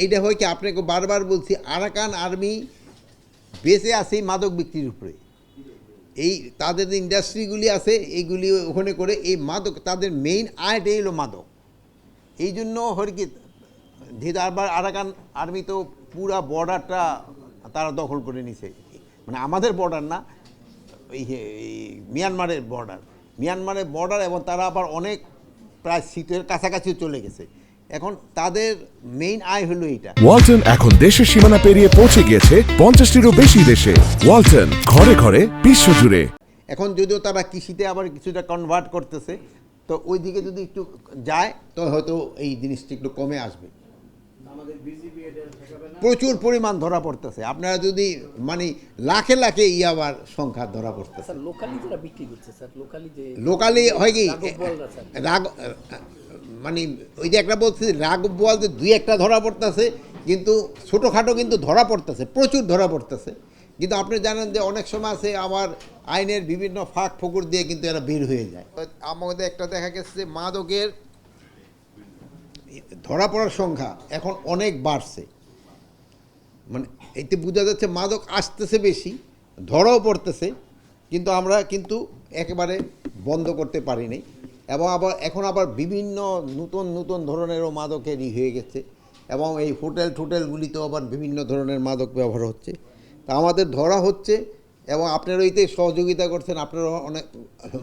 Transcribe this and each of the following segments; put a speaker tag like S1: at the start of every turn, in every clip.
S1: এইটা হয় কি আপনাকে বারবার বলছি, আরাকান আর্মি বেঁচে আছে মাদক বিক্রির উপরে। এই তাদের যে ইন্ডাস্ট্রিগুলি আছে এইগুলি ওখানে করে এই মাদক, তাদের মেইন আয়টাই হলো মাদক। এই জন্য হয় কি, যেহেতু আবার আরাকান আর্মি তো পুরা বর্ডারটা তারা দখল করে নিছে, মানে আমাদের বর্ডার না, এই মিয়ানমারের বর্ডার, এবং তারা আবার অনেক প্রায় শীতের কাছাকাছি চলে গেছে। এখন তাদের মেইন আয় হলো এইটা।
S2: ওয়ালটন এখন দেশের সীমানা পেরিয়ে পৌঁছে গিয়েছে 50টিরও বেশি দেশে। ওয়ালটন, ঘরে ঘরে বিশ্বজুড়ে।
S1: এখন যদিও তারা কৃষিতে আবার কিছুটা কনভার্ট করতেছে, তো ওই দিকে যদি একটু যায় তো হয়তো এই জিনিসটা একটু কমে আসবে। প্রচুর পরিমাণ ধরা পড়তেছে, আপনারা যদি মানে লাখে লাখে ইয়াবার সংখ্যা ধরা পড়তেছে। লোকালি হয় কি রাগ, মানে ওই যে একটা বলছি রাঘব বোয়াল, যে দুই একটা ধরা পড়তেছে, কিন্তু ছোটোখাটো কিন্তু ধরা পড়তেছে, প্রচুর ধরা পড়তেছে। কিন্তু আপনি জানেন যে অনেক সময় আছে আমার আইনের বিভিন্ন ফাঁক ফোকর দিয়ে কিন্তু এরা বের হয়ে যায়। আমাদের একটা দেখা গেছে যে মাদকের ধরা পড়ার সংখ্যা এখন অনেক বাড়ছে, মানে এতে বোঝা যাচ্ছে মাদক আসতেছে বেশি, ধরাও পড়তেছে, কিন্তু আমরা কিন্তু একেবারে বন্ধ করতে পারিনি। এবং এখন আবার বিভিন্ন নতুন ধরনেরও মাদকের হয়ে গেছে, এবং এই হোটেলগুলিতেও আবার বিভিন্ন ধরনের মাদক ব্যবহার হচ্ছে। তা আমাদের ধরা হচ্ছে, এবং আপনারা এতে সহযোগিতা করছেন, আপনারা অনেক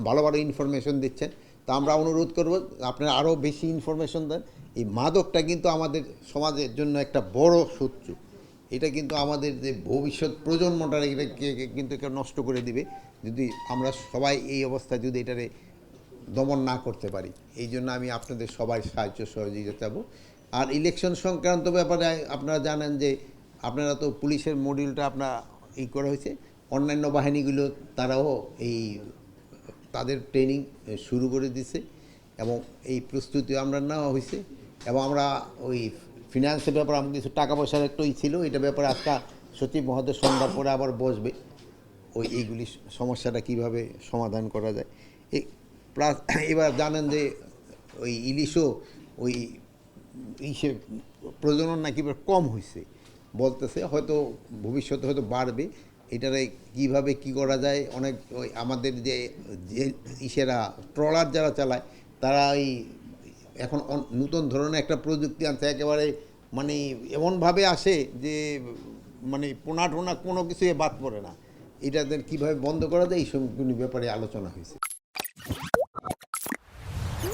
S1: ভালো ইনফরমেশন দিচ্ছেন। তা আমরা অনুরোধ করব আপনারা আরও বেশি ইনফরমেশন দেন। এই মাদকটা কিন্তু আমাদের সমাজের জন্য একটা বড় শত্রু। এটা কিন্তু আমাদের যে ভবিষ্যৎ প্রজন্মটা এটাকে কিন্তু নষ্ট করে দিবে, যদি আমরা সবাই এই অবস্থায় যদি এটারে দমন না করতে পারি। এই জন্য আমি আপনাদের সবাই সাহায্য সহযোগিতা চাবো। আর ইলেকশন সংক্রান্ত ব্যাপারে আপনারা জানেন যে আপনারা তো পুলিশের মডিউলটা আপনার করা হয়েছে, অন্যান্য বাহিনীগুলো তারাও এই তাদের ট্রেনিং শুরু করে দিছে, এবং এই প্রস্তুতি আমরা নেওয়া হয়েছে। এবং আমরা ওই ফিনান্সের ব্যাপারে আমাদের কিছু টাকা পয়সার একটু ছিল, এটা ব্যাপারে আজকে সচিব মহোদয় সন্ধ্যার পরে আবার বসবে, এইগুলি সমস্যাটা কিভাবে সমাধান করা যায়। প্লাস এবার জানেন যে ওই ইলিশও ওই প্রজনন নাকি কম হয়েছে বলতেছে, হয়তো ভবিষ্যতে হয়তো বাড়বে। এটারে কিভাবে কি করা যায়, অনেক ওই আমাদের যে ট্রলার যারা চালায় তারা এখন নতুন ধরনের একটা প্রযুক্তি আনছে, একেবারে মানে এমনভাবে আসে যে মানে পোনা টোনা কোনো কিছুই বাদ পড়ে না। এটাদের কীভাবে বন্ধ করা যায় এই সবগুলি ব্যাপারে আলোচনা হয়েছে।